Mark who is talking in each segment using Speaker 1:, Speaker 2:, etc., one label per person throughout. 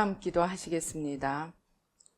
Speaker 1: 통함 기도하시겠습니다.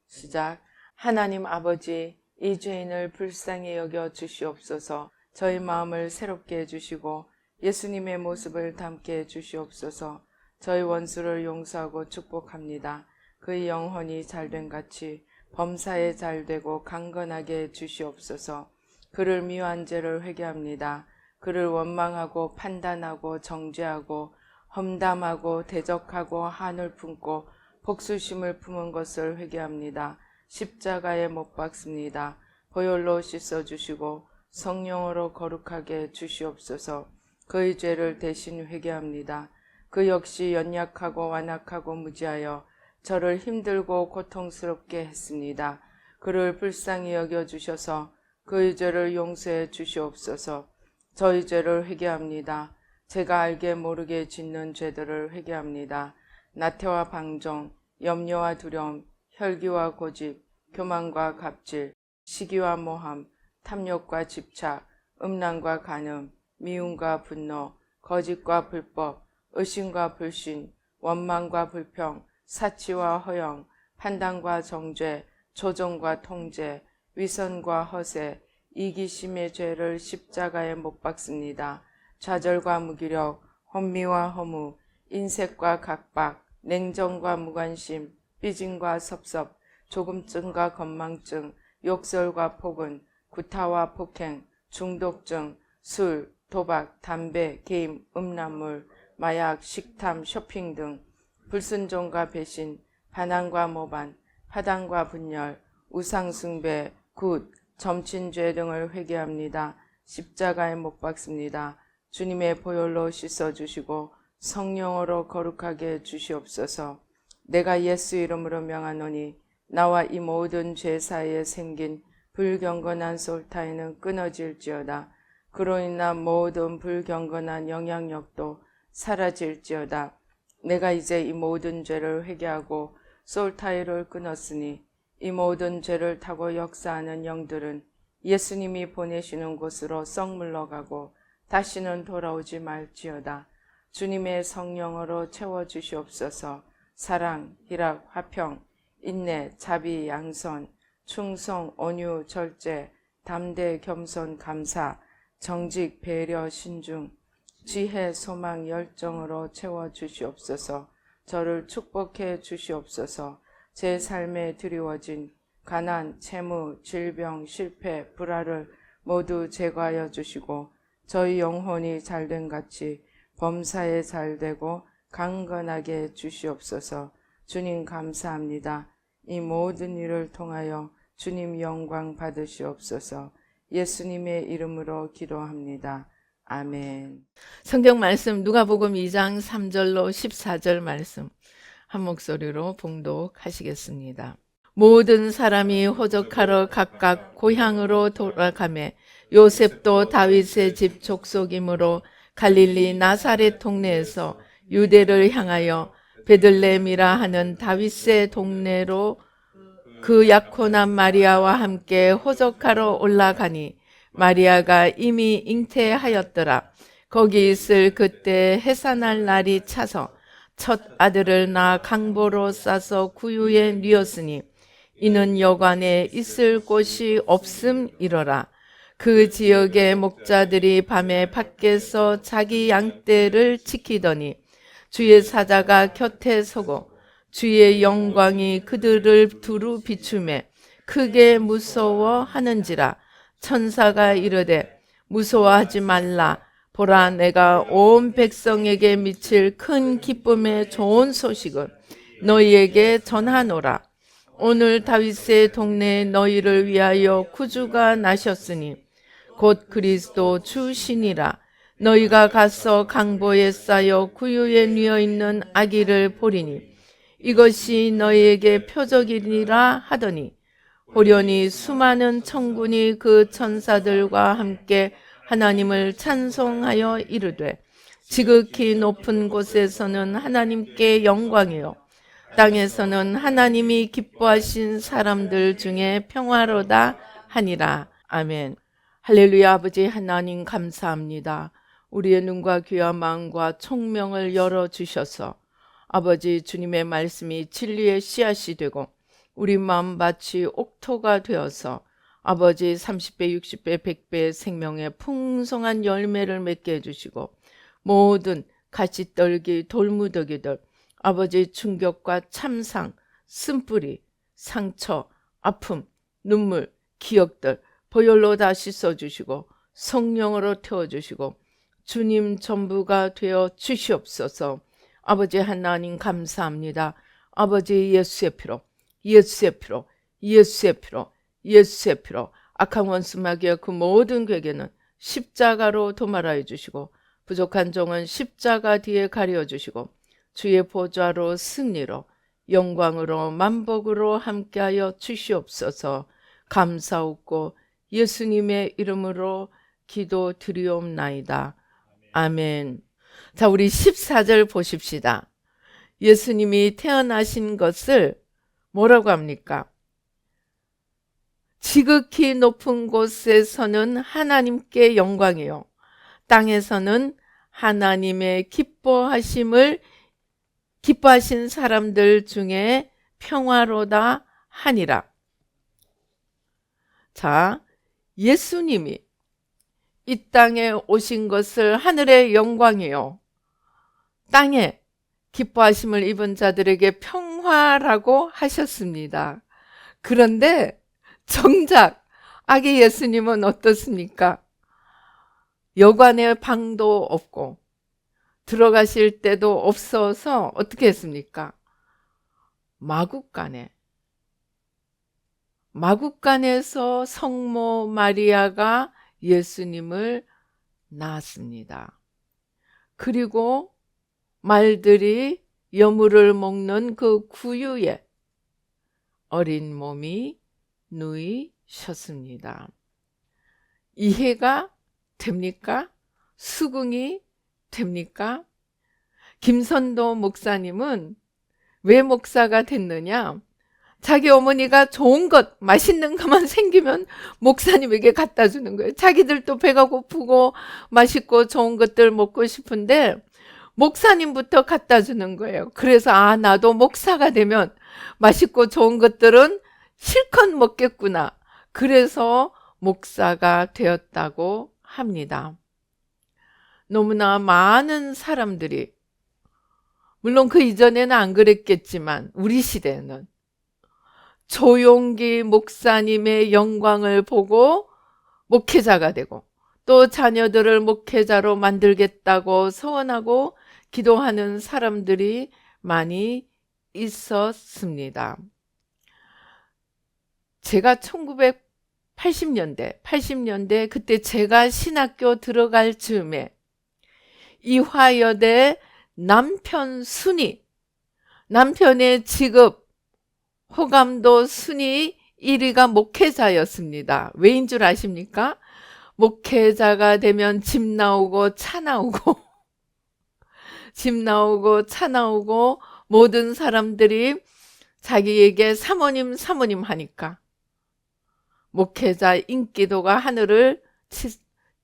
Speaker 1: 시작. 하나님 아버지, 이 죄인을 불쌍히 여겨 주시옵소서. 저희 마음을 새롭게 해주시고 예수님의 모습을 담게 해주시옵소서. 저희 원수를 용서하고 축복합니다. 그의 영혼이 잘된 같이 범사에 잘되고 강건하게 해주시옵소서. 그를 미워한 죄를 회개합니다. 그를 원망하고 판단하고 정죄하고 험담하고 대적하고 한을 품고 복수심을 품은 것을 회개합니다. 십자가에 못 박습니다. 보혈로 씻어주시고 성령으로 거룩하게 주시옵소서. 그의 죄를 대신 회개합니다. 그 역시 연약하고 완악하고 무지하여 저를 힘들고 고통스럽게 했습니다. 그를 불쌍히 여겨주셔서 그의 죄를 용서해 주시옵소서. 저희 죄를 회개합니다. 제가 알게 모르게 짓는 죄들을 회개합니다. 나태와 방종, 염려와 두려움, 혈기와 고집, 교만과 갑질, 시기와 모함, 탐욕과 집착, 음란과 간음, 미움과 분노, 거짓과 불법, 의심과 불신, 원망과 불평, 사치와 허영, 판단과 정죄, 조종과 통제, 위선과 허세, 이기심의 죄를 십자가에 못 박습니다. 좌절과 무기력, 혼미와 허무, 인색과 각박, 냉정과 무관심, 삐짐과 섭섭, 조금증과 건망증, 욕설과 폭언, 구타와 폭행, 중독증, 술, 도박, 담배, 게임, 음란물, 마약, 식탐, 쇼핑 등 불순종과 배신, 반항과 모반, 파당과 분열, 우상숭배, 굿, 점친죄 등을 회개합니다. 십자가에 못 박습니다. 주님의 보혈로 씻어주시고 성령으로 거룩하게 주시옵소서. 내가 예수 이름으로 명하노니 나와 이 모든 죄 사이에 생긴 불경건한 솔타이는 끊어질지어다. 그로 인한 모든 불경건한 영향력도 사라질지어다. 내가 이제 이 모든 죄를 회개하고 솔타이를 끊었으니 이 모든 죄를 타고 역사하는 영들은 예수님이 보내시는 곳으로 썩 물러가고 다시는 돌아오지 말지어다. 주님의 성령으로 채워주시옵소서. 사랑, 희락, 화평, 인내, 자비, 양선, 충성, 온유, 절제, 담대, 겸손, 감사, 정직, 배려, 신중, 지혜, 소망, 열정으로 채워주시옵소서. 저를 축복해 주시옵소서. 제 삶에 드리워진 가난, 채무, 질병, 실패, 불화를 모두 제거하여 주시고 저희 영혼이 잘된 같이 범사에 잘되고 강건하게 주시옵소서. 주님 감사합니다. 이 모든 일을 통하여 주님 영광 받으시옵소서. 예수님의 이름으로 기도합니다. 아멘.
Speaker 2: 성경 말씀 누가복음 2장 3절로 14절 말씀 한 목소리로 봉독하시겠습니다. 모든 사람이 호적하러 각각 고향으로 돌아가매 요셉도 다윗의 집 족속이므로 갈릴리 나사렛 동네에서 유대를 향하여 베들레헴이라 하는 다윗의 동네로 그 약혼한 마리아와 함께 호적하러 올라가니 마리아가 이미 잉태하였더라. 거기 있을 그때 해산할 날이 차서 첫 아들을 낳아 강보로 싸서 구유에 뉘었으니 이는 여관에 있을 곳이 없음이러라. 그 지역의 목자들이 밤에 밖에서 자기 양떼를 지키더니 주의 사자가 곁에 서고 주의 영광이 그들을 두루 비추매 크게 무서워하는지라. 천사가 이르되 무서워하지 말라. 보라, 내가 온 백성에게 미칠 큰 기쁨의 좋은 소식을 너희에게 전하노라. 오늘 다윗의 동네에 너희를 위하여 구주가 나셨으니 곧 그리스도 주시니라. 너희가 가서 강보에 쌓여 구유에 뉘어 있는 아기를 보리니 이것이 너희에게 표적이니라 하더니 호련히 수많은 천군이 그 천사들과 함께 하나님을 찬송하여 이르되 지극히 높은 곳에서는 하나님께 영광이요 땅에서는 하나님이 기뻐하신 사람들 중에 평화로다 하니라. 아멘. 할렐루야. 아버지 하나님 감사합니다. 우리의 눈과 귀와 마음과 총명을 열어주셔서 아버지 주님의 말씀이 진리의 씨앗이 되고 우리 마음밭이 옥토가 되어서 아버지 30배, 60배, 100배의 생명의 풍성한 열매를 맺게 해주시고 모든 가시떨기, 돌무더기들, 아버지 충격과 참상, 쓴뿌리, 상처, 아픔, 눈물, 기억들 보혈로 다 씻어주시고 성령으로 태워주시고 주님 전부가 되어 주시옵소서. 아버지 하나님 감사합니다. 아버지 예수의 피로, 예수의 피로, 예수의 피로, 예수의 피로 악한 원수 마귀의 그 모든 괴계는 십자가로 도말하여 주시고 부족한 종은 십자가 뒤에 가려 주시고 주의 보좌로 승리로 영광으로 만복으로 함께하여 주시옵소서. 감사하고 예수님의 이름으로 기도드리옵나이다. 아멘. 자, 우리 14절 보십시다. 예수님이 태어나신 것을 뭐라고 합니까? 지극히 높은 곳에서는 하나님께 영광이요, 땅에서는 하나님의 기뻐하신 사람들 중에 평화로다 하니라. 자, 예수님이 이 땅에 오신 것을 하늘의 영광이요, 땅에 기뻐하심을 입은 자들에게 평화라고 하셨습니다. 그런데 정작 아기 예수님은 어떻습니까? 여관에 방도 없고 들어가실 때도 없어서 어떻게 했습니까? 마국간에서 성모 마리아가 예수님을 낳았습니다. 그리고 말들이 여물을 먹는 그 구유에 어린 몸이 누이셨습니다. 이해가 됩니까? 수긍이 됩니까? 김선도 목사님은 왜 목사가 됐느냐? 자기 어머니가 좋은 것, 맛있는 것만 생기면 목사님에게 갖다 주는 거예요. 자기들도 배가 고프고 맛있고 좋은 것들 먹고 싶은데 목사님부터 갖다 주는 거예요. 그래서 나도 목사가 되면 맛있고 좋은 것들은 실컷 먹겠구나. 그래서 목사가 되었다고 합니다. 너무나 많은 사람들이, 물론 그 이전에는 안 그랬겠지만 우리 시대에는 조용기 목사님의 영광을 보고 목회자가 되고 또 자녀들을 목회자로 만들겠다고 소원하고 기도하는 사람들이 많이 있었습니다. 제가 1980년대 그때 제가 신학교 들어갈 즈음에 이화여대 남편의 직업 호감도 순위 1위가 목회자였습니다. 왜인 줄 아십니까? 목회자가 되면 집 나오고 차 나오고 집 나오고 차 나오고 모든 사람들이 자기에게 사모님 하니까 목회자 인기도가 하늘을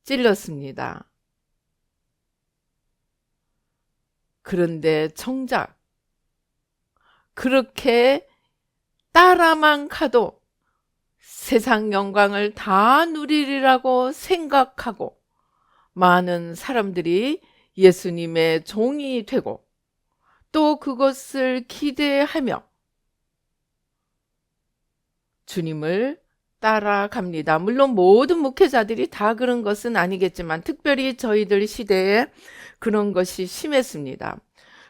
Speaker 2: 찔렀습니다. 그런데 정작 그렇게 따라만 가도 세상 영광을 다 누리리라고 생각하고 많은 사람들이 예수님의 종이 되고 또 그것을 기대하며 주님을 따라갑니다. 물론 모든 목회자들이 다 그런 것은 아니겠지만 특별히 저희들 시대에 그런 것이 심했습니다.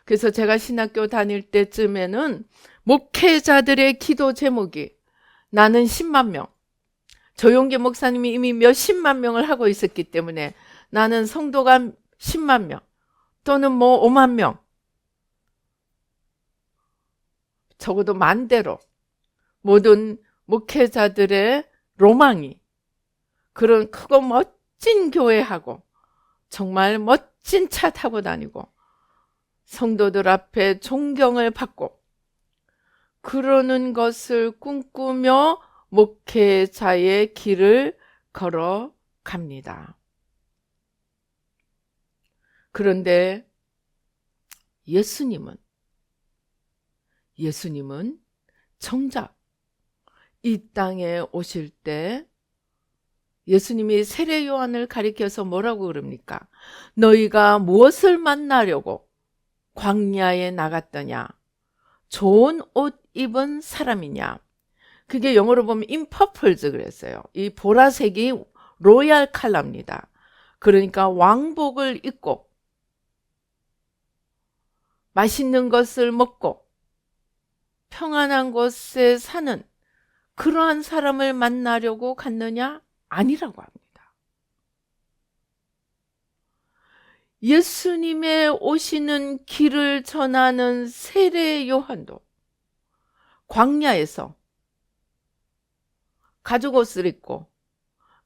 Speaker 2: 그래서 제가 신학교 다닐 때쯤에는 목회자들의 기도 제목이 나는 10만 명, 조용기 목사님이 이미 몇십만 명을 하고 있었기 때문에 나는 성도가 10만 명 또는 5만 명, 적어도 만대로 모든 목회자들의 로망이 그런 크고 멋진 교회하고 정말 멋진 차 타고 다니고 성도들 앞에 존경을 받고 그러는 것을 꿈꾸며 목회자의 길을 걸어갑니다. 그런데 예수님은 예수님은 정작 이 땅에 오실 때 예수님이 세례 요한을 가리켜서 뭐라고 그럽니까? 너희가 무엇을 만나려고 광야에 나갔더냐? 좋은 옷 입은 사람이냐? 그게 영어로 보면 in purples 그랬어요. 이 보라색이 로얄 컬러입니다. 그러니까 왕복을 입고 맛있는 것을 먹고 평안한 곳에 사는 그러한 사람을 만나려고 갔느냐? 아니라고 합니다. 예수님의 오시는 길을 전하는 세례 요한도 광야에서 가죽옷을 입고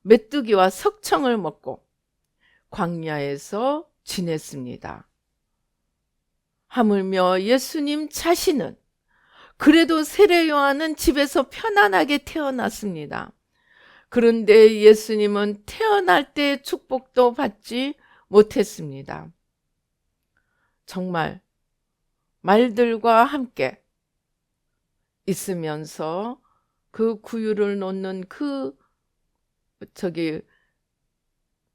Speaker 2: 메뚜기와 석청을 먹고 광야에서 지냈습니다. 하물며 예수님 자신은 그래도 세례 요한은 집에서 편안하게 태어났습니다. 그런데 예수님은 태어날 때 축복도 받지 못했습니다. 정말 말들과 함께 있으면서 그 구유를 놓는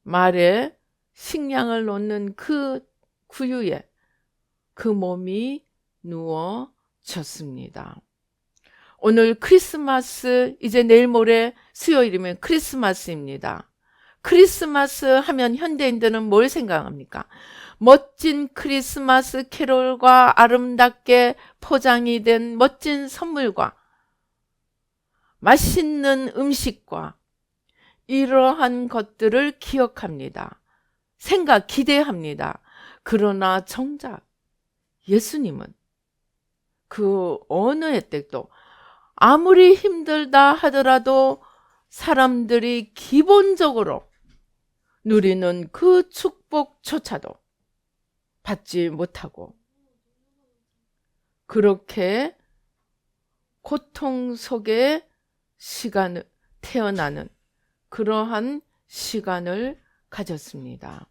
Speaker 2: 말에 식량을 놓는 그 구유에 그 몸이 누워졌습니다. 오늘 크리스마스, 이제 내일 모레 수요일이면 크리스마스입니다. 크리스마스 하면 현대인들은 뭘 생각합니까? 멋진 크리스마스 캐롤과 아름답게 포장이 된 멋진 선물과 맛있는 음식과 이러한 것들을 기억합니다. 기대합니다. 그러나 정작 예수님은 그 어느 혜택도 아무리 힘들다 하더라도 사람들이 기본적으로 누리는 그 축복조차도 받지 못하고 그렇게 고통 속에 태어나는 그러한 시간을 가졌습니다.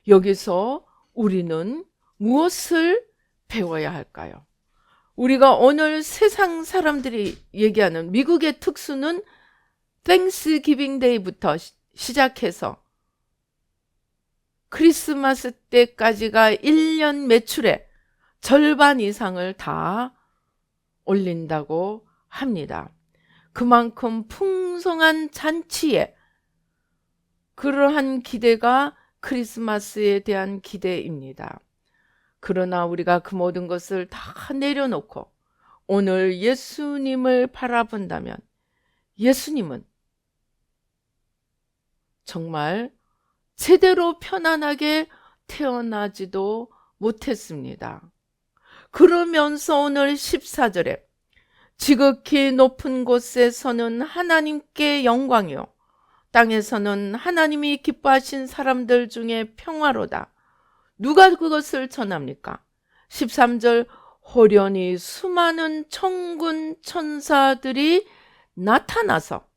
Speaker 2: 여기서 우리는 무엇을 배워야 할까요? 우리가 오늘 세상 사람들이 얘기하는 미국의 특수는 땡스기빙 데이부터 시작해서 크리스마스 때까지가 1년 매출의 절반 이상을 다 올린다고 합니다. 그만큼 풍성한 잔치에 그러한 기대가 크리스마스에 대한 기대입니다. 그러나 우리가 그 모든 것을 다 내려놓고 오늘 예수님을 바라본다면 예수님은 정말 제대로 편안하게 태어나지도 못했습니다. 그러면서 오늘 14절에 지극히 높은 곳에서는 하나님께 영광이요 땅에서는 하나님이 기뻐하신 사람들 중에 평화로다. 누가 그것을 전합니까? 13절 호련히 수많은 천군 천사들이 나타나서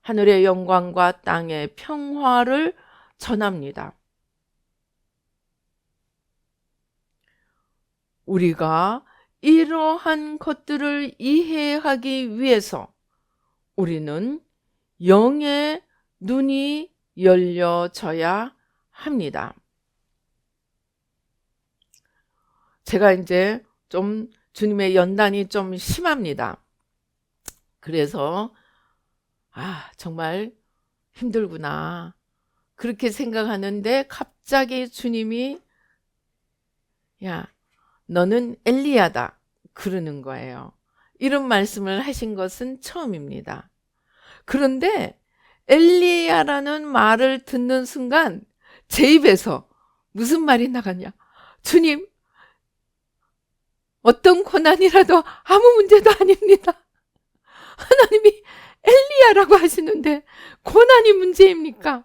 Speaker 2: 하늘의 영광과 땅의 평화를 전합니다. 우리가 이러한 것들을 이해하기 위해서 우리는 영의 눈이 열려져야 합니다. 제가 이제 좀 주님의 연단이 좀 심합니다. 그래서 정말 힘들구나 그렇게 생각하는데 갑자기 주님이 야 너는 엘리야다 그러는 거예요. 이런 말씀을 하신 것은 처음입니다. 그런데 엘리야라는 말을 듣는 순간 제 입에서 무슨 말이 나갔냐? 주님, 어떤 고난이라도 아무 문제도 아닙니다. 하나님이 엘리야라고 하시는데 고난이 문제입니까?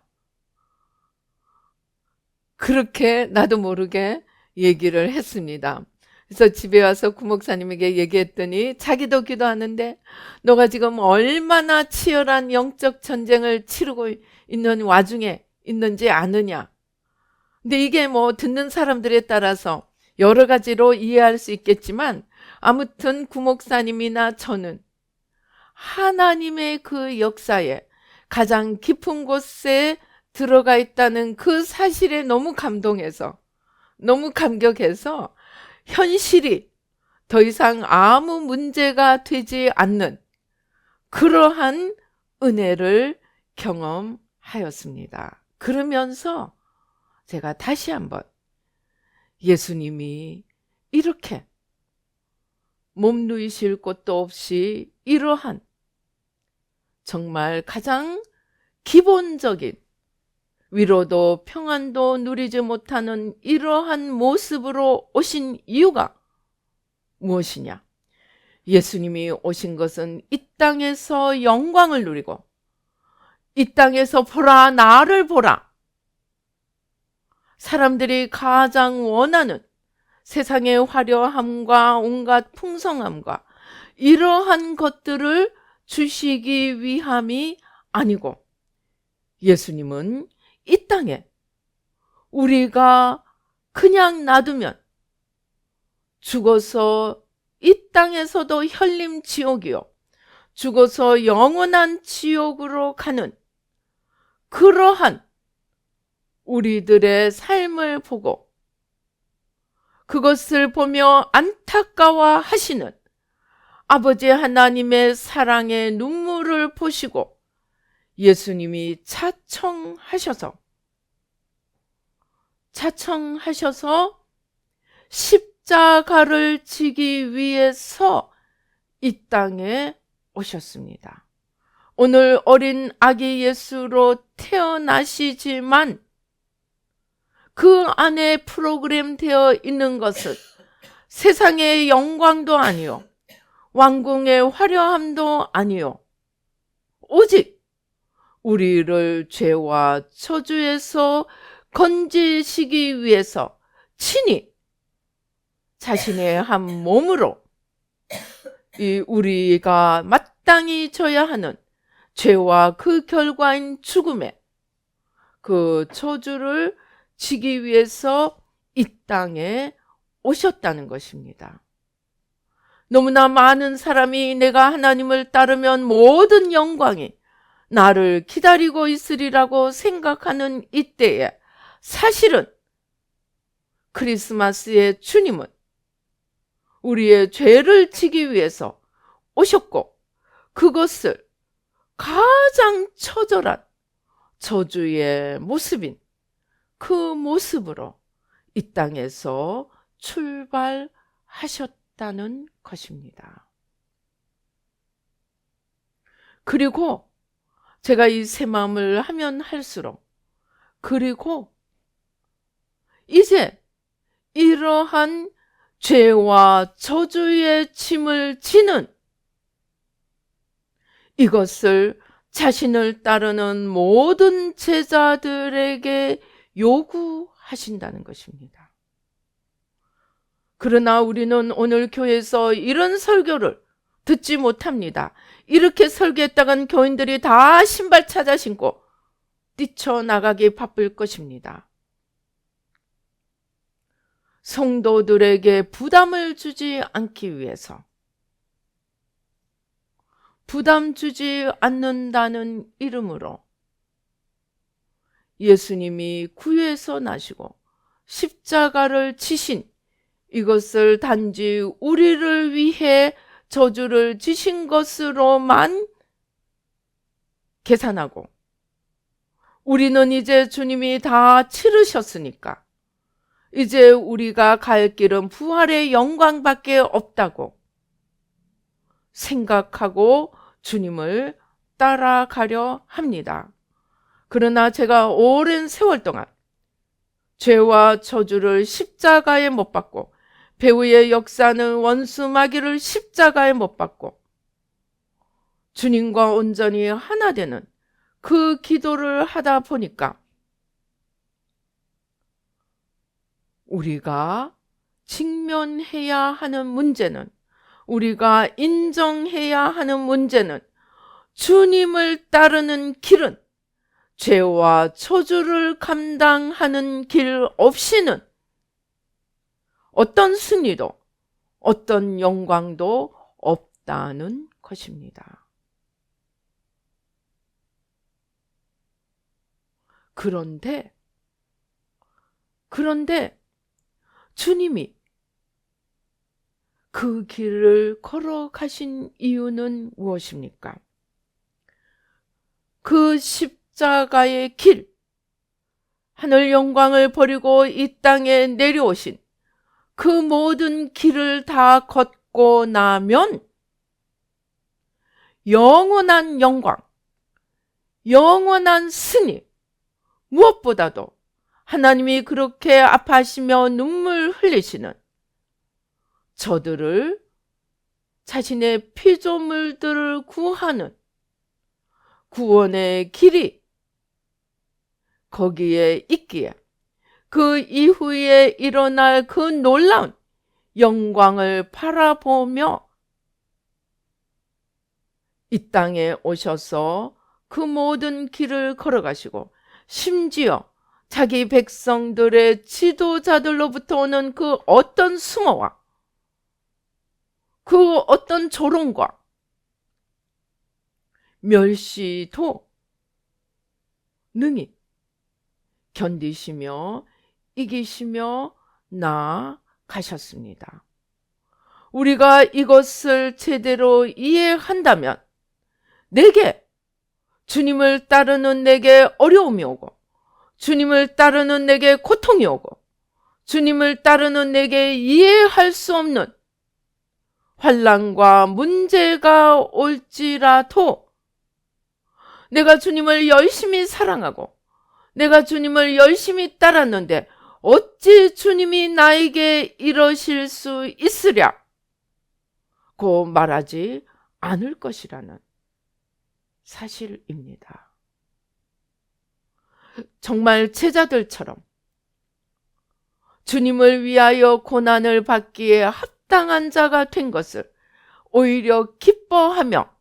Speaker 2: 그렇게 나도 모르게 얘기를 했습니다. 그래서 집에 와서 구목사님에게 얘기했더니 자기도 기도하는데 너가 지금 얼마나 치열한 영적 전쟁을 치르고 있는 와중에 있는지 아느냐. 근데 이게 뭐 듣는 사람들에 따라서 여러 가지로 이해할 수 있겠지만 아무튼 구목사님이나 저는 하나님의 그 역사에 가장 깊은 곳에 들어가 있다는 그 사실에 너무 감동해서, 너무 감격해서 현실이 더 이상 아무 문제가 되지 않는 그러한 은혜를 경험하였습니다. 그러면서 제가 다시 한번 예수님이 이렇게 몸 누이실 곳도 없이 이러한 정말 가장 기본적인 위로도 평안도 누리지 못하는 이러한 모습으로 오신 이유가 무엇이냐? 예수님이 오신 것은 이 땅에서 영광을 누리고 이 땅에서 보라 나를 보라, 사람들이 가장 원하는 세상의 화려함과 온갖 풍성함과 이러한 것들을 주시기 위함이 아니고, 예수님은 이 땅에 우리가 그냥 놔두면 죽어서 이 땅에서도 혈림 지옥이요, 죽어서 영원한 지옥으로 가는 그러한 우리들의 삶을 보고 그것을 보며 안타까워 하시는 아버지 하나님의 사랑의 눈물을 보시고 예수님이 자청하셔서 십자가를 지기 위해서 이 땅에 오셨습니다. 오늘 어린 아기 예수로 태어나시지만 그 안에 프로그램되어 있는 것은 세상의 영광도 아니요, 왕궁의 화려함도 아니요, 오직 우리를 죄와 저주에서 건지시기 위해서 친히 자신의 한 몸으로 이 우리가 마땅히 져야 하는 죄와 그 결과인 죽음의 그 저주를 지기 위해서 이 땅에 오셨다는 것입니다. 너무나 많은 사람이 내가 하나님을 따르면 모든 영광이 나를 기다리고 있으리라고 생각하는 이때에 사실은 크리스마스의 주님은 우리의 죄를 지기 위해서 오셨고, 그것을 가장 처절한 저주의 모습인 그 모습으로 이 땅에서 출발하셨다는 것입니다. 그리고 제가 이 새 마음을 하면 할수록, 그리고 이제 이러한 죄와 저주의 짐을 지는 이것을 자신을 따르는 모든 제자들에게 요구하신다는 것입니다. 그러나 우리는 오늘 교회에서 이런 설교를 듣지 못합니다. 이렇게 설교했다간 교인들이 다 신발 찾아 신고 뛰쳐나가기 바쁠 것입니다. 성도들에게 부담을 주지 않기 위해서, 부담 주지 않는다는 이름으로 예수님이 구유에서 나시고 십자가를 지신 이것을 단지 우리를 위해 저주를 지신 것으로만 계산하고, 우리는 이제 주님이 다 치르셨으니까 이제 우리가 갈 길은 부활의 영광밖에 없다고 생각하고 주님을 따라가려 합니다. 그러나 제가 오랜 세월 동안 죄와 저주를 십자가에 못 박고, 배후의 역사는 원수 마귀를 십자가에 못 박고 주님과 온전히 하나 되는 그 기도를 하다 보니까 우리가 직면해야 하는 문제는, 우리가 인정해야 하는 문제는, 주님을 따르는 길은 죄와 저주를 감당하는 길 없이는 어떤 승리도 어떤 영광도 없다는 것입니다. 그런데 주님이 그 길을 걸어가신 이유는 무엇입니까? 그 십자가의 길, 하늘 영광을 버리고 이 땅에 내려오신 그 모든 길을 다 걷고 나면 영원한 영광, 영원한 승리, 무엇보다도 하나님이 그렇게 아파하시며 눈물 흘리시는 저들을 자신의 피조물들을 구하는 구원의 길이 거기에 있기에 그 이후에 일어날 그 놀라운 영광을 바라보며 이 땅에 오셔서 그 모든 길을 걸어가시고 심지어 자기 백성들의 지도자들로부터 오는 그 어떤 수모와 그 어떤 조롱과 멸시도 능히 견디시며 이기시며 나아가셨습니다. 우리가 이것을 제대로 이해한다면 주님을 따르는 내게 어려움이 오고 주님을 따르는 내게 고통이 오고 주님을 따르는 내게 이해할 수 없는 환난과 문제가 올지라도 내가 주님을 열심히 사랑하고 내가 주님을 열심히 따랐는데 어찌 주님이 나에게 이러실 수 있으랴? 고 말하지 않을 것이라는 사실입니다. 정말 제자들처럼 주님을 위하여 고난을 받기에 합당한 자가 된 것을 오히려 기뻐하며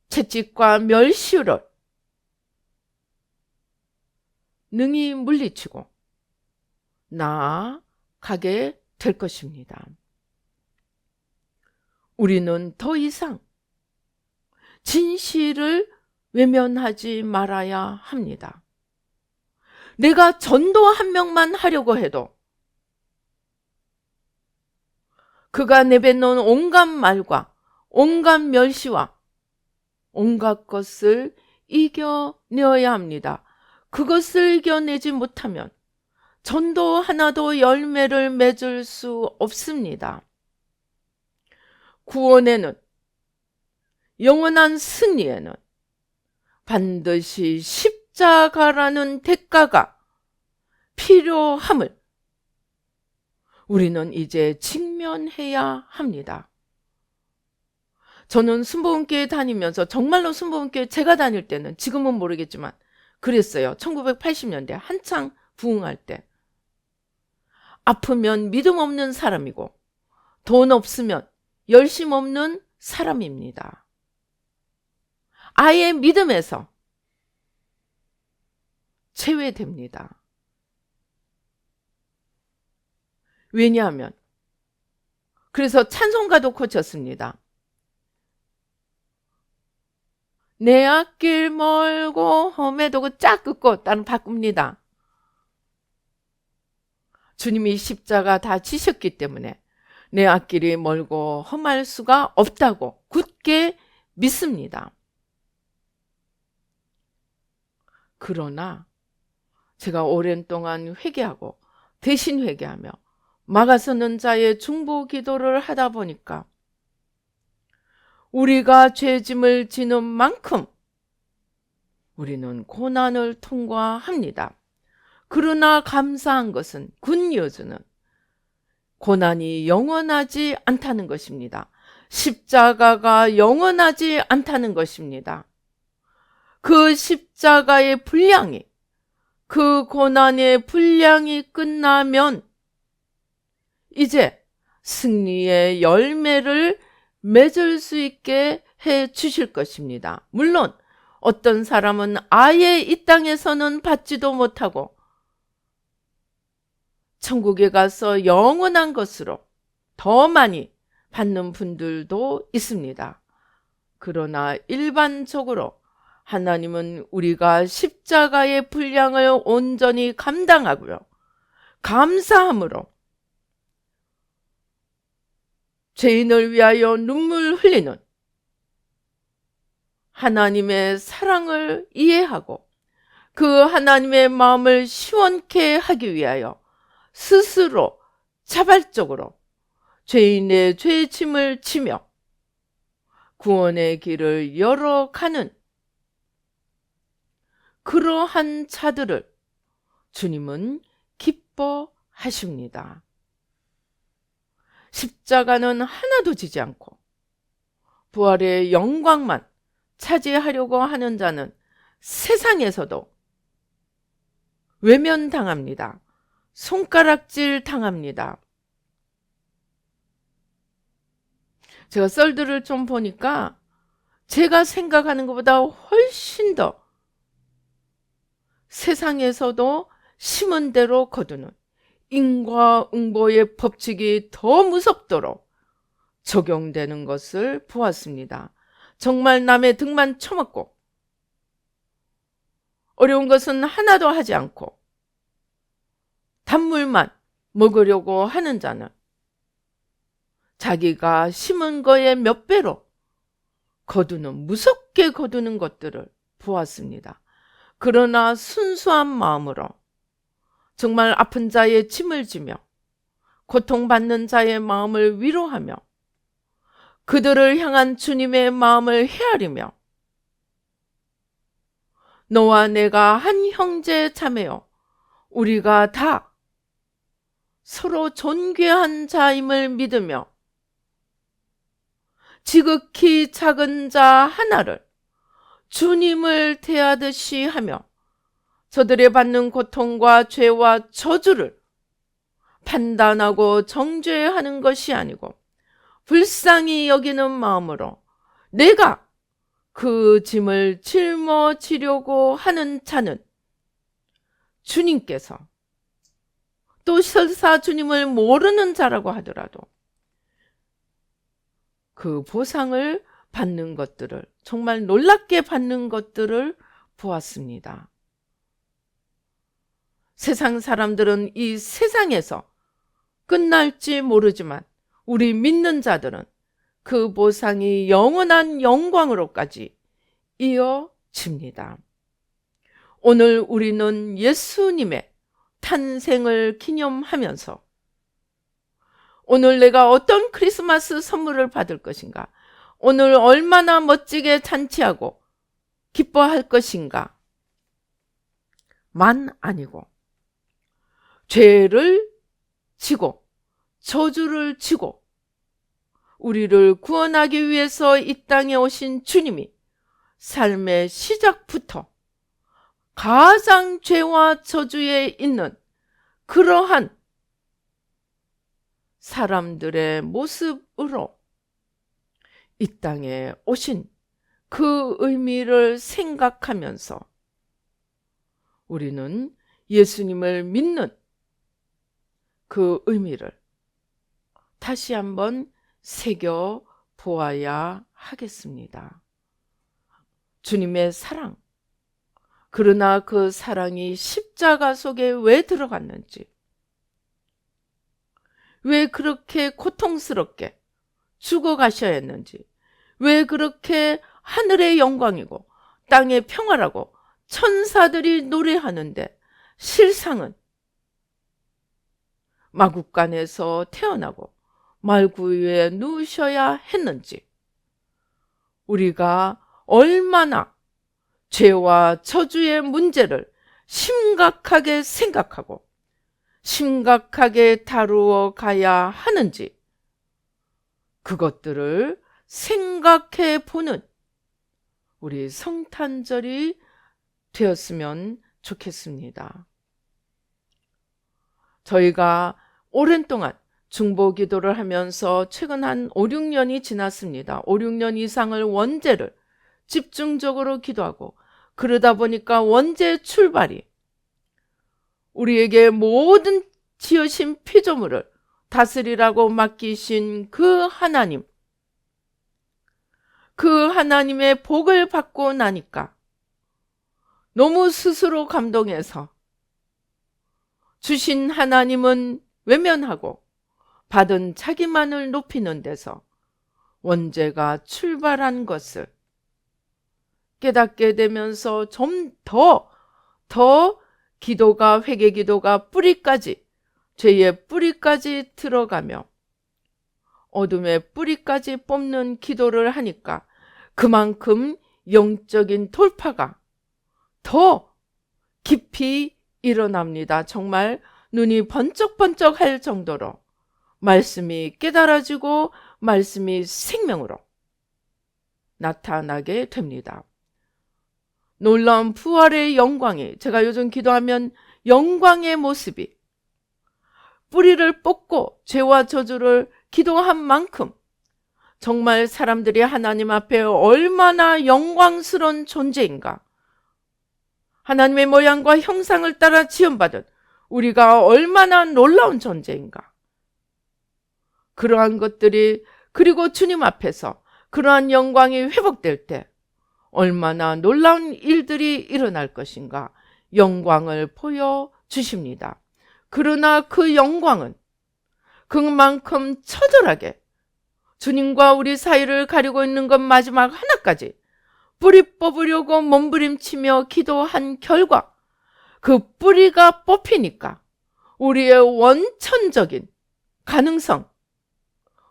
Speaker 2: 채찍과 멸시를 능히 물리치고 나아가게 될 것입니다. 우리는 더 이상 진실을 외면하지 말아야 합니다. 내가 전도 한 명만 하려고 해도 그가 내뱉는 온갖 말과 온갖 멸시와 온갖 것을 이겨내어야 합니다. 그것을 이겨내지 못하면 전도 하나도 열매를 맺을 수 없습니다. 구원에는, 영원한 승리에는 반드시 십자가라는 대가가 필요함을 우리는 이제 직면해야 합니다. 저는 순복음교회 다니면서 정말로 순복음교회 제가 다닐 때는 지금은 모르겠지만 그랬어요. 1980년대 한창 부흥할 때. 아프면 믿음 없는 사람이고 돈 없으면 열심 없는 사람입니다. 아예 믿음에서 제외됩니다. 왜냐하면 그래서 찬송가도 고쳤습니다. 내 앞길 멀고 험해도 그 쫙 긋고 따로 바꿉니다. 주님이 십자가 다 지셨기 때문에 내 앞길이 멀고 험할 수가 없다고 굳게 믿습니다. 그러나 제가 오랜 동안 회개하고 대신 회개하며 막아서는 자의 중보 기도를 하다 보니까 우리가 죄짐을 지는 만큼 우리는 고난을 통과합니다. 그러나 감사한 것은 굿뉴스는 고난이 영원하지 않다는 것입니다. 십자가가 영원하지 않다는 것입니다. 그 십자가의 분량이, 그 고난의 분량이 끝나면 이제 승리의 열매를 맺을 수 있게 해 주실 것입니다. 물론 어떤 사람은 아예 이 땅에서는 받지도 못하고 천국에 가서 영원한 것으로 더 많이 받는 분들도 있습니다. 그러나 일반적으로 하나님은 우리가 십자가의 분량을 온전히 감당하고요, 감사함으로 죄인을 위하여 눈물 흘리는 하나님의 사랑을 이해하고 그 하나님의 마음을 시원케 하기 위하여 스스로 자발적으로 죄인의 죄의 짐을 지며 구원의 길을 열어가는 그러한 자들을 주님은 기뻐하십니다. 십자가는 하나도 지지 않고 부활의 영광만 차지하려고 하는 자는 세상에서도 외면당합니다. 손가락질 당합니다. 제가 썰들을 좀 보니까 제가 생각하는 것보다 훨씬 더 세상에서도 심은 대로 거두는 인과응보의 법칙이 더 무섭도록 적용되는 것을 보았습니다. 정말 남의 등만 쳐먹고 어려운 것은 하나도 하지 않고 단물만 먹으려고 하는 자는 자기가 심은 거에 몇 배로 거두는, 무섭게 거두는 것들을 보았습니다. 그러나 순수한 마음으로 정말 아픈 자의 짐을 지며 고통받는 자의 마음을 위로하며 그들을 향한 주님의 마음을 헤아리며 너와 내가 한 형제 자매요, 우리가 다 서로 존귀한 자임을 믿으며 지극히 작은 자 하나를 주님을 대하듯이 하며 저들의 받는 고통과 죄와 저주를 판단하고 정죄하는 것이 아니고 불쌍히 여기는 마음으로 내가 그 짐을 짊어지려고 하는 자는 주님께서, 또 설사 주님을 모르는 자라고 하더라도 그 보상을 받는 것들을, 정말 놀랍게 받는 것들을 보았습니다. 세상 사람들은 이 세상에서 끝날지 모르지만 우리 믿는 자들은 그 보상이 영원한 영광으로까지 이어집니다. 오늘 우리는 예수님의 탄생을 기념하면서 오늘 내가 어떤 크리스마스 선물을 받을 것인가, 오늘 얼마나 멋지게 잔치하고 기뻐할 것인가 만 아니고 죄를 지고 저주를 지고 우리를 구원하기 위해서 이 땅에 오신 주님이 삶의 시작부터 가장 죄와 저주에 있는 그러한 사람들의 모습으로 이 땅에 오신 그 의미를 생각하면서 우리는 예수님을 믿는 그 의미를 다시 한번 새겨 보아야 하겠습니다. 주님의 사랑, 그러나 그 사랑이 십자가 속에 왜 들어갔는지, 왜 그렇게 고통스럽게 죽어가셔야 했는지, 왜 그렇게 하늘의 영광이고 땅의 평화라고 천사들이 노래하는데 실상은 마구간에서 태어나고 말구유에 누우셔야 했는지, 우리가 얼마나 죄와 저주의 문제를 심각하게 생각하고 심각하게 다루어 가야 하는지, 그것들을 생각해 보는 우리 성탄절이 되었으면 좋겠습니다. 저희가 오랜 동안 중보 기도를 하면서 최근 한 5, 6년이 지났습니다. 5, 6년 이상을 원죄를 집중적으로 기도하고 그러다 보니까 원죄 출발이 우리에게 모든 지으신 피조물을 다스리라고 맡기신 그 하나님, 그 하나님의 복을 받고 나니까 너무 스스로 감동해서 주신 하나님은 외면하고 받은 자기만을 높이는 데서 원죄가 출발한 것을 깨닫게 되면서 좀 더 기도가, 회개 기도가 뿌리까지, 죄의 뿌리까지 들어가며 어둠의 뿌리까지 뽑는 기도를 하니까 그만큼 영적인 돌파가 더 깊이 일어납니다. 정말 눈이 번쩍번쩍 할 정도로 말씀이 깨달아지고 말씀이 생명으로 나타나게 됩니다. 놀라운 부활의 영광이, 제가 요즘 기도하면 영광의 모습이 뿌리를 뽑고 죄와 저주를 기도한 만큼 정말 사람들이 하나님 앞에 얼마나 영광스러운 존재인가, 하나님의 모양과 형상을 따라 지음받은 우리가 얼마나 놀라운 존재인가, 그러한 것들이, 그리고 주님 앞에서 그러한 영광이 회복될 때 얼마나 놀라운 일들이 일어날 것인가 영광을 보여주십니다. 그러나 그 영광은 그만큼 처절하게 주님과 우리 사이를 가리고 있는 것 마지막 하나까지 뿌리 뽑으려고 몸부림치며 기도한 결과 그 뿌리가 뽑히니까 우리의 원천적인 가능성,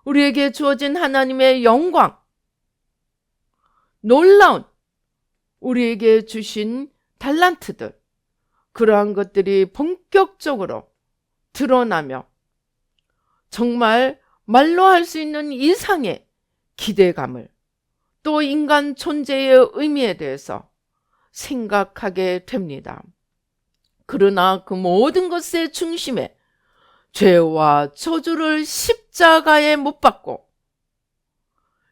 Speaker 2: 우리에게 주어진 하나님의 영광, 놀라운 우리에게 주신 달란트들, 그러한 것들이 본격적으로 드러나며 정말 말로 할 수 있는 이상의 기대감을, 또 인간 존재의 의미에 대해서 생각하게 됩니다. 그러나 그 모든 것의 중심에 죄와 저주를 십자가에 못 박고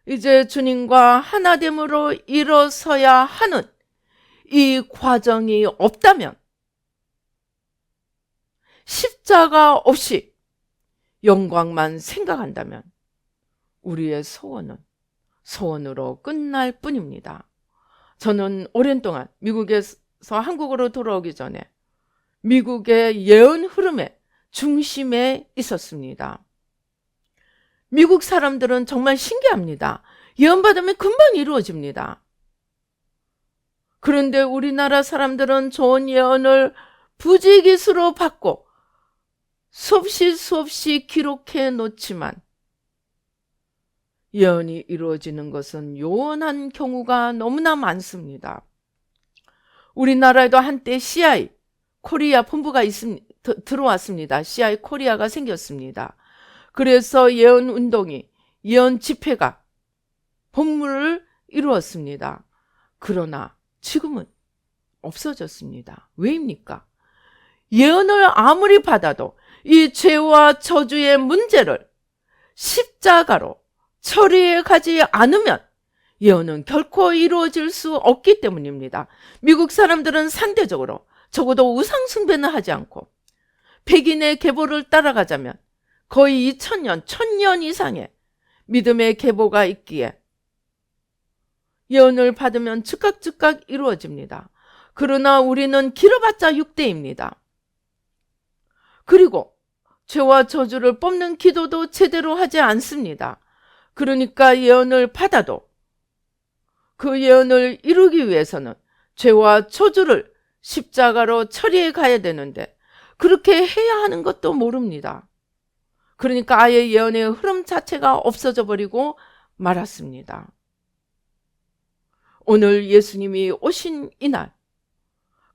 Speaker 2: 이제 주님과 하나됨으로 일어서야 하는 이 과정이 없다면, 십자가 없이 영광만 생각한다면 우리의 소원은 소원으로 끝날 뿐입니다. 저는 오랜 동안 미국에서 한국으로 돌아오기 전에 미국의 예언 흐름의 중심에 있었습니다. 미국 사람들은 정말 신기합니다. 예언받으면 금방 이루어집니다. 그런데 우리나라 사람들은 좋은 예언을 부지기수로 받고 수없이 기록해 놓지만 예언이 이루어지는 것은 요원한 경우가 너무나 많습니다. 우리나라에도 한때 CI 코리아 본부가 들어왔습니다. CI 코리아가 생겼습니다. 그래서 예언 운동이, 예언 집회가 본물을 이루었습니다. 그러나 지금은 없어졌습니다. 왜입니까? 예언을 아무리 받아도 이 죄와 저주의 문제를 십자가로 처리해 가지 않으면 예언은 결코 이루어질 수 없기 때문입니다. 미국 사람들은 상대적으로 적어도 우상 숭배는 하지 않고 백인의 계보를 따라가자면 거의 2000년, 1000년 이상의 믿음의 계보가 있기에 예언을 받으면 즉각 이루어집니다. 그러나 우리는 길어봤자 6대입니다. 그리고 죄와 저주를 뽑는 기도도 제대로 하지 않습니다. 그러니까 예언을 받아도 그 예언을 이루기 위해서는 죄와 저주를 십자가로 처리해 가야 되는데 그렇게 해야 하는 것도 모릅니다. 그러니까 아예 예언의 흐름 자체가 없어져 버리고 말았습니다. 오늘 예수님이 오신 이날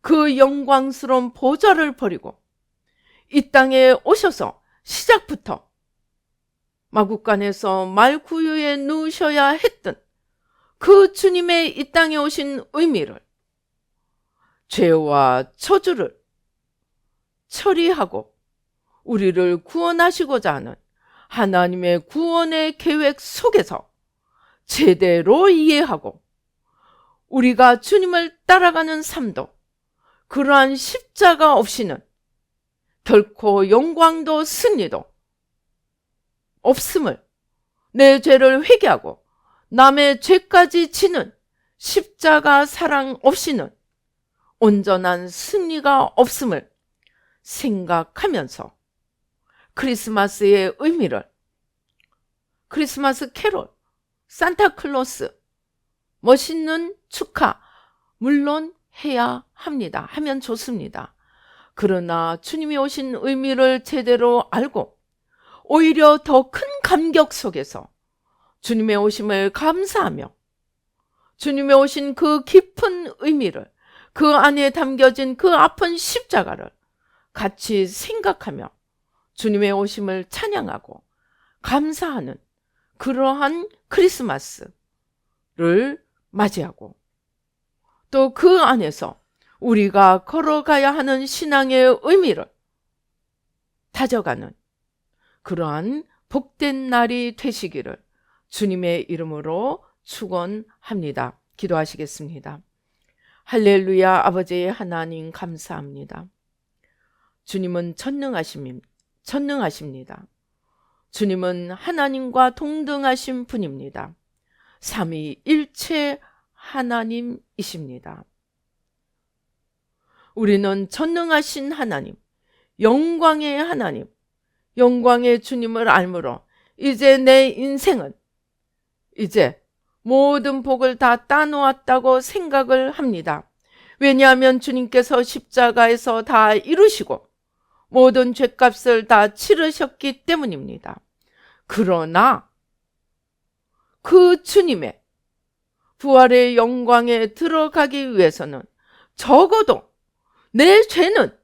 Speaker 2: 그 영광스러운 보좌를 버리고 이 땅에 오셔서 시작부터 마구간에서 말구유에 누우셔야 했던 그 주님의 이 땅에 오신 의미를, 죄와 저주를 처리하고 우리를 구원하시고자 하는 하나님의 구원의 계획 속에서 제대로 이해하고 우리가 주님을 따라가는 삶도 그러한 십자가 없이는 결코 영광도 승리도 없음을, 내 죄를 회개하고 남의 죄까지 지는 십자가 사랑 없이는 온전한 승리가 없음을 생각하면서 크리스마스의 의미를, 크리스마스 캐롤, 산타클로스, 멋있는 축하 물론 해야 합니다. 하면 좋습니다. 그러나 주님이 오신 의미를 제대로 알고 오히려 더 큰 감격 속에서 주님의 오심을 감사하며 주님의 오신 그 깊은 의미를, 그 안에 담겨진 그 아픈 십자가를 같이 생각하며 주님의 오심을 찬양하고 감사하는 그러한 크리스마스를 맞이하고, 또 그 안에서 우리가 걸어가야 하는 신앙의 의미를 다져가는 그러한 복된 날이 되시기를 주님의 이름으로 축원합니다. 기도하시겠습니다. 할렐루야. 아버지 하나님 감사합니다. 주님은 전능하십니다. 주님은 하나님과 동등하신 분입니다. 삼위일체 하나님이십니다. 우리는 전능하신 하나님, 영광의 하나님, 영광의 주님을 알므로 이제 내 인생은 이제 모든 복을 다 따놓았다고 생각을 합니다. 왜냐하면 주님께서 십자가에서 다 이루시고 모든 죄값을 다 치르셨기 때문입니다. 그러나 그 주님의 부활의 영광에 들어가기 위해서는 적어도 내 죄는,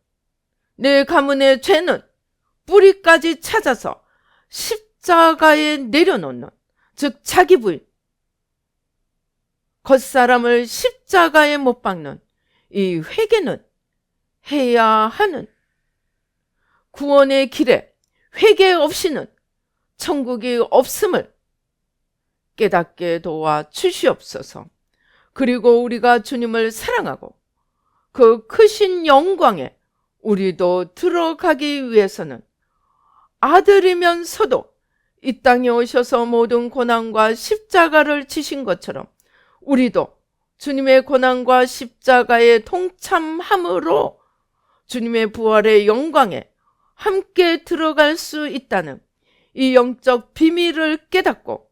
Speaker 2: 내 가문의 죄는 뿌리까지 찾아서 십자가에 내려놓는, 즉 자기 부인, 겉사람을 십자가에 못 박는 이 회개는 해야 하는, 구원의 길에 회개 없이는 천국이 없음을 깨닫게 도와 주시옵소서. 그리고 우리가 주님을 사랑하고 그 크신 영광에 우리도 들어가기 위해서는 아들이면서도 이 땅에 오셔서 모든 고난과 십자가를 지신 것처럼 우리도 주님의 고난과 십자가에 동참함으로 주님의 부활의 영광에 함께 들어갈 수 있다는 이 영적 비밀을 깨닫고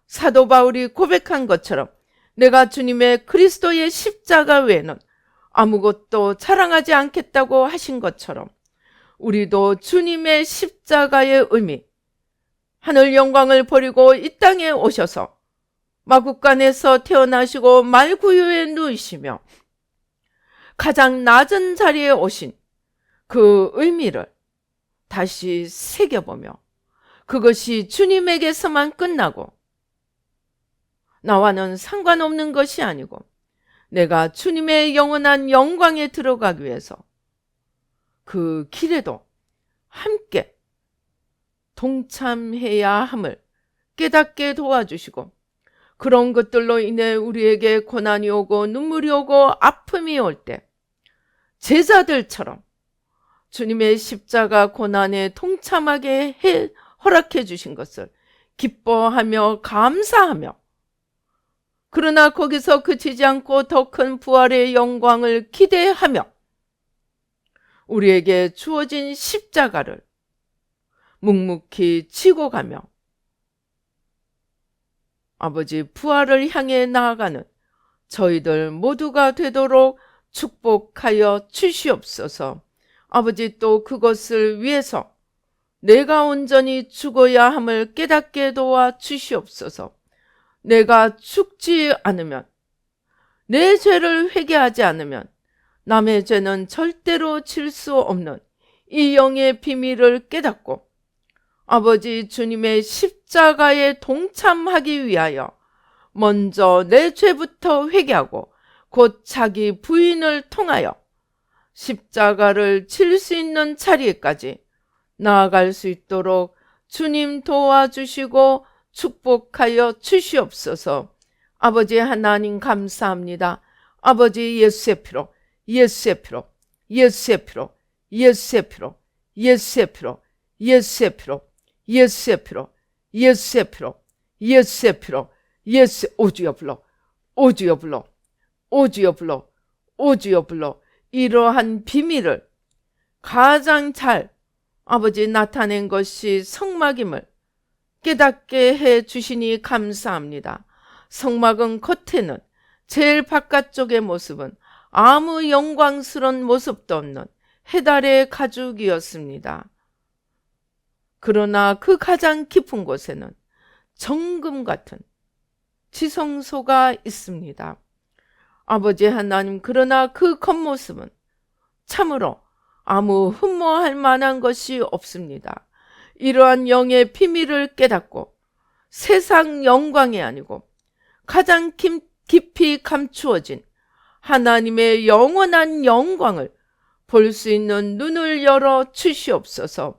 Speaker 2: 사도 바울이 고백한 것처럼 내가 주님의 그리스도의 십자가 외에는 아무것도 자랑하지 않겠다고 하신 것처럼 우리도 주님의 십자가의 의미, 하늘 영광을 버리고 이 땅에 오셔서 마국간에서 태어나시고 말구유에 누이시며 가장 낮은 자리에 오신 그 의미를 다시 새겨보며 그것이 주님에게서만 끝나고 나와는 상관없는 것이 아니고 내가 주님의 영원한 영광에 들어가기 위해서 그 길에도 함께 동참해야 함을 깨닫게 도와주시고 그런 것들로 인해 우리에게 고난이 오고 눈물이 오고 아픔이 올 때 제자들처럼 주님의 십자가 고난에 동참하게 허락해 주신 것을 기뻐하며 감사하며, 그러나 거기서 그치지 않고 더 큰 부활의 영광을 기대하며 우리에게 주어진 십자가를 묵묵히 지고 가며 아버지 부활을 향해 나아가는 저희들 모두가 되도록 축복하여 주시옵소서. 아버지, 또 그것을 위해서 내가 온전히 죽어야 함을 깨닫게 도와 주시옵소서. 내가 죽지 않으면, 내 죄를 회개하지 않으면 남의 죄는 절대로 질 수 없는 이 영의 비밀을 깨닫고 아버지 주님의 십자가에 동참하기 위하여 먼저 내 죄부터 회개하고 곧 자기 부인을 통하여 십자가를 질 수 있는 자리에까지 나아갈 수 있도록 주님 도와주시고 축복하여 주시옵소서. 아버지 하나님 감사합니다. 아버지 예수의 피로, 예수의 피로, 예수의 피로, 예수의 피로, 예수의 피로, 예수의 피로, 예수의 피로, 예수의 피로, 예수의 피로, 예수, 오주여 불러, 오주여 불러, 오주여 불러, 오주여 불러. 이러한 비밀을 가장 잘 아버지 나타낸 것이 성막임을 깨닫게 해 주시니 감사합니다. 성막은 겉에는 제일 바깥쪽의 모습은 아무 영광스러운 모습도 없는 해달의 가죽이었습니다. 그러나 그 가장 깊은 곳에는 정금 같은 지성소가 있습니다. 아버지 하나님, 그러나 그 겉모습은 참으로 아무 흠모할 만한 것이 없습니다. 이러한 영의 비밀을 깨닫고 세상 영광이 아니고 가장 깊이 감추어진 하나님의 영원한 영광을 볼 수 있는 눈을 열어 주시옵소서.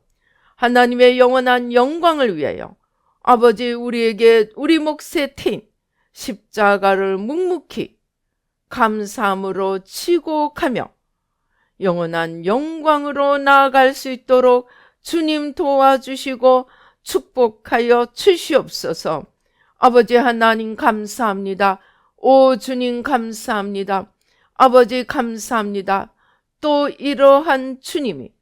Speaker 2: 하나님의 영원한 영광을 위하여 아버지, 우리에게 우리 몫의 태인 십자가를 묵묵히 감사함으로 지고 가며 영원한 영광으로 나아갈 수 있도록 주님 도와주시고 축복하여 주시옵소서. 아버지 하나님 감사합니다. 오 주님 감사합니다. 아버지 감사합니다. 또 이러한 주님이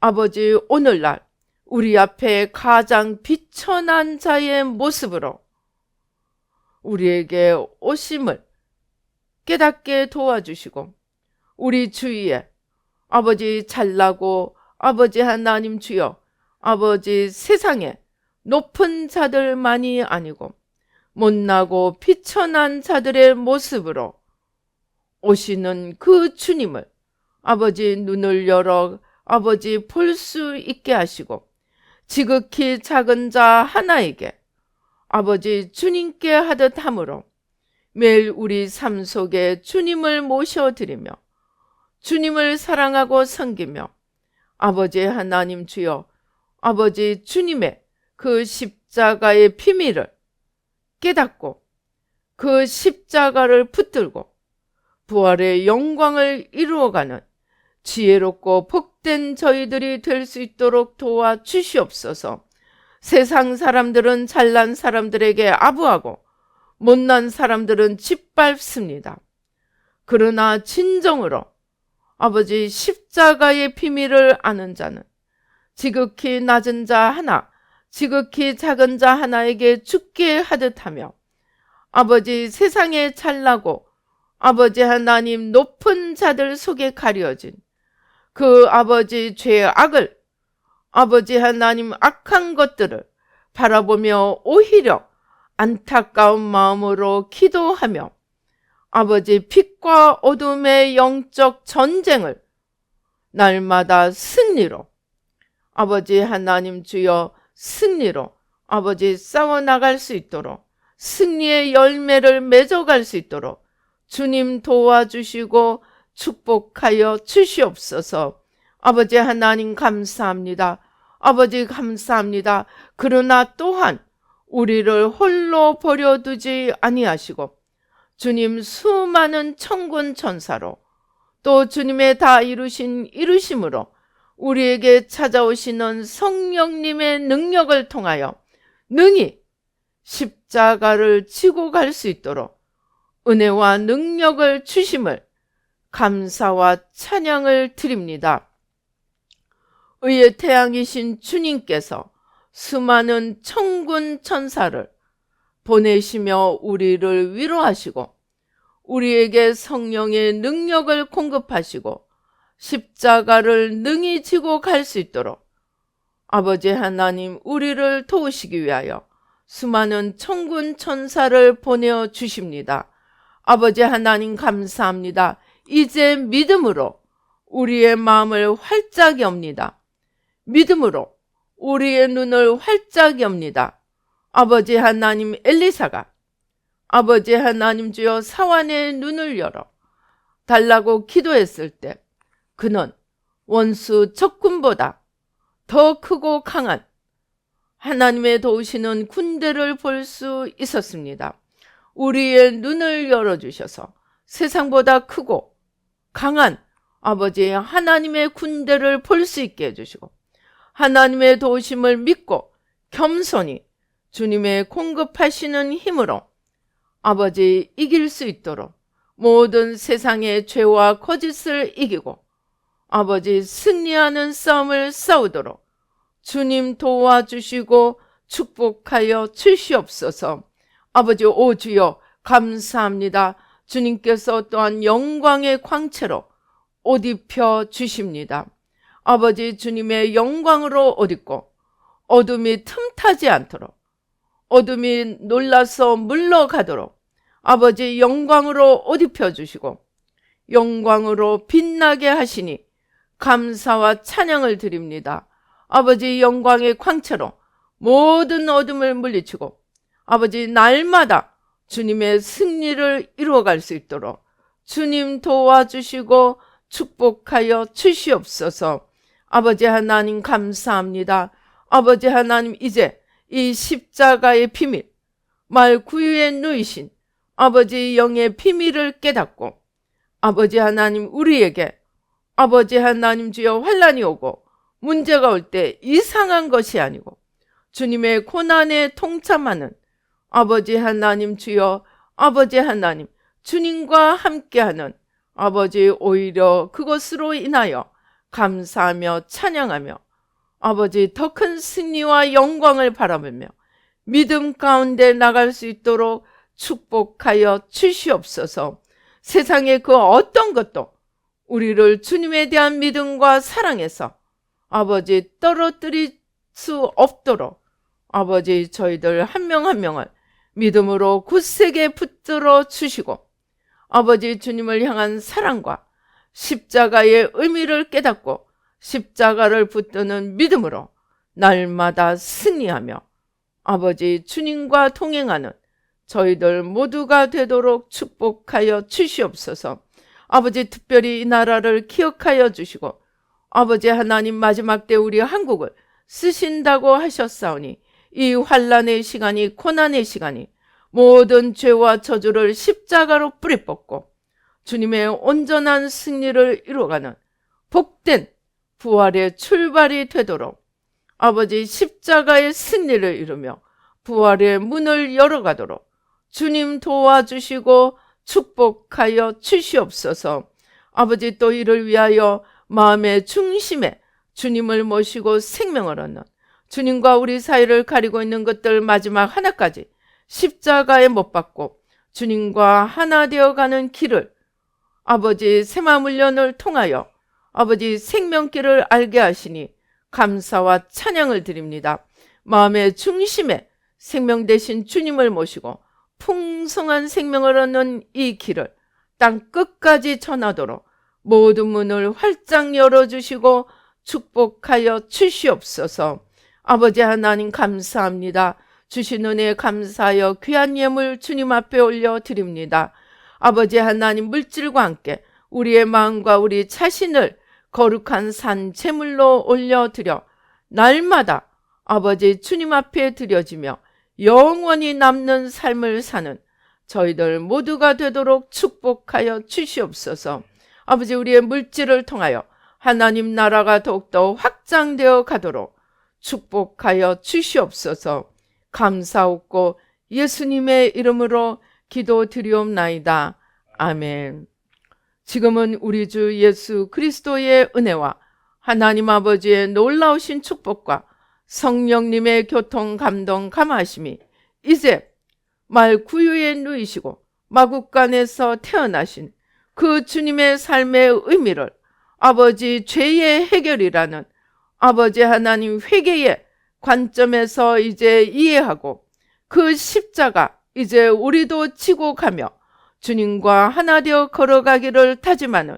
Speaker 2: 아버지 오늘날 우리 앞에 가장 비천한 자의 모습으로 우리에게 오심을 깨닫게 도와주시고 우리 주위에 아버지 잘나고 아버지 하나님 주여 아버지 세상에 높은 자들만이 아니고 못나고 비천한 자들의 모습으로 오시는 그 주님을 아버지 눈을 열어 아버지 볼 수 있게 하시고 지극히 작은 자 하나에게 아버지 주님께 하듯 함으로 매일 우리 삶 속에 주님을 모셔드리며 주님을 사랑하고 섬기며 아버지 하나님 주여 아버지 주님의 그 십자가의 비밀을 깨닫고 그 십자가를 붙들고 부활의 영광을 이루어가는 지혜롭고 복된 저희들이 될 수 있도록 도와주시옵소서. 세상 사람들은 잘난 사람들에게 아부하고 못난 사람들은 짓밟습니다. 그러나 진정으로 아버지 십자가의 비밀을 아는 자는 지극히 낮은 자 하나, 지극히 작은 자 하나에게 죽게 하듯 하며 아버지 세상에 잘나고 아버지 하나님 높은 자들 속에 가려진 그 아버지 죄의 악을 아버지 하나님 악한 것들을 바라보며 오히려 안타까운 마음으로 기도하며 아버지 빛과 어둠의 영적 전쟁을 날마다 승리로 아버지 하나님 주여 승리로 아버지 싸워나갈 수 있도록 승리의 열매를 맺어갈 수 있도록 주님 도와주시고 축복하여 주시옵소서. 아버지 하나님 감사합니다. 아버지 감사합니다. 그러나 또한 우리를 홀로 버려두지 아니하시고 주님 수많은 천군 천사로 또 주님의 다 이루신 이루심으로 우리에게 찾아오시는 성령님의 능력을 통하여 능히 십자가를 지고 갈 수 있도록 은혜와 능력을 주심을 감사와 찬양을 드립니다. 의의 태양이신 주님께서 수많은 천군 천사를 보내시며 우리를 위로하시고 우리에게 성령의 능력을 공급하시고 십자가를 능히 지고 갈 수 있도록 아버지 하나님 우리를 도우시기 위하여 수많은 천군 천사를 보내어 주십니다. 아버지 하나님 감사합니다. 이제 믿음으로 우리의 마음을 활짝 엽니다. 믿음으로 우리의 눈을 활짝 엽니다. 아버지 하나님 엘리사가 아버지 하나님 주여 사환의 눈을 열어 달라고 기도했을 때 그는 원수 적군보다 더 크고 강한 하나님의 도우시는 군대를 볼 수 있었습니다. 우리의 눈을 열어주셔서 세상보다 크고 강한 아버지 하나님의 군대를 볼 수 있게 해주시고 하나님의 도우심을 믿고 겸손히 주님의 공급하시는 힘으로 아버지 이길 수 있도록 모든 세상의 죄와 거짓을 이기고 아버지 승리하는 싸움을 싸우도록 주님 도와주시고 축복하여 주시옵소서. 아버지 오 주여 감사합니다. 주님께서 또한 영광의 광채로 옷 입혀 주십니다. 아버지 주님의 영광으로 옷 입고 어둠이 틈타지 않도록 어둠이 놀라서 물러가도록 아버지 영광으로 옷 입혀 주시고 영광으로 빛나게 하시니 감사와 찬양을 드립니다. 아버지 영광의 광채로 모든 어둠을 물리치고 아버지 날마다 주님의 승리를 이루어갈 수 있도록 주님 도와주시고 축복하여 주시옵소서. 아버지 하나님 감사합니다. 아버지 하나님 이제 이 십자가의 비밀 말 구유에 누이신 아버지 영의 비밀을 깨닫고 아버지 하나님 우리에게 아버지 하나님 주여 환난이 오고 문제가 올 때 이상한 것이 아니고 주님의 고난에 동참하는 아버지 하나님 주여 아버지 하나님 주님과 함께하는 아버지 오히려 그것으로 인하여 감사하며 찬양하며 아버지 더 큰 승리와 영광을 바라보며 믿음 가운데 나갈 수 있도록 축복하여 주시옵소서. 세상의 그 어떤 것도 우리를 주님에 대한 믿음과 사랑에서 아버지 떨어뜨릴 수 없도록 아버지 저희들 한 명 한 명을 믿음으로 굳세게 붙들어 주시고 아버지 주님을 향한 사랑과 십자가의 의미를 깨닫고 십자가를 붙드는 믿음으로 날마다 승리하며 아버지 주님과 동행하는 저희들 모두가 되도록 축복하여 주시옵소서. 아버지 특별히 이 나라를 기억하여 주시고 아버지 하나님 마지막 때 우리 한국을 쓰신다고 하셨사오니 이 환난의 시간이 고난의 시간이 모든 죄와 저주를 십자가로 뿌리 뽑고 주님의 온전한 승리를 이루어가는 복된 부활의 출발이 되도록 아버지 십자가의 승리를 이루며 부활의 문을 열어가도록 주님 도와주시고 축복하여 주시옵소서. 아버지 또 이를 위하여 마음의 중심에 주님을 모시고 생명을 얻는 주님과 우리 사이를 가리고 있는 것들 마지막 하나까지 십자가에 못 박고 주님과 하나 되어가는 길을 아버지 세마물련을 통하여 아버지 생명길을 알게 하시니 감사와 찬양을 드립니다. 마음의 중심에 생명 되신 주님을 모시고 풍성한 생명을 얻는 이 길을 땅 끝까지 전하도록 모든 문을 활짝 열어주시고 축복하여 주시옵소서. 아버지 하나님 감사합니다. 주신 은혜에 감사하여 귀한 예물 주님 앞에 올려드립니다. 아버지 하나님 물질과 함께 우리의 마음과 우리 자신을 거룩한 산 제물로 올려드려 날마다 아버지 주님 앞에 드려지며 영원히 남는 삶을 사는 저희들 모두가 되도록 축복하여 주시옵소서. 아버지 우리의 물질을 통하여 하나님 나라가 더욱더 확장되어 가도록 축복하여 주시옵소서. 감사하고 예수님의 이름으로 기도드리옵나이다. 아멘. 지금은 우리 주 예수 그리스도의 은혜와 하나님 아버지의 놀라우신 축복과 성령님의 교통 감동 감하심이 이제 말 구유에 누이시고 마국간에서 태어나신 그 주님의 삶의 의미를 아버지 죄의 해결이라는 아버지 하나님 회개의 관점에서 이제 이해하고 그 십자가 이제 우리도 지고 가며 주님과 하나 되어 걸어가기를 다짐하는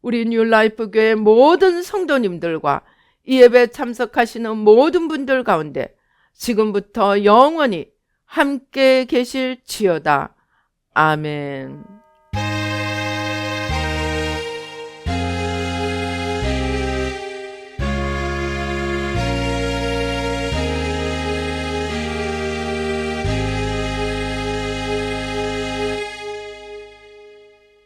Speaker 2: 우리 뉴라이프 교회 모든 성도님들과 이 예배 참석하시는 모든 분들 가운데 지금부터 영원히 함께 계실지어다. 아멘.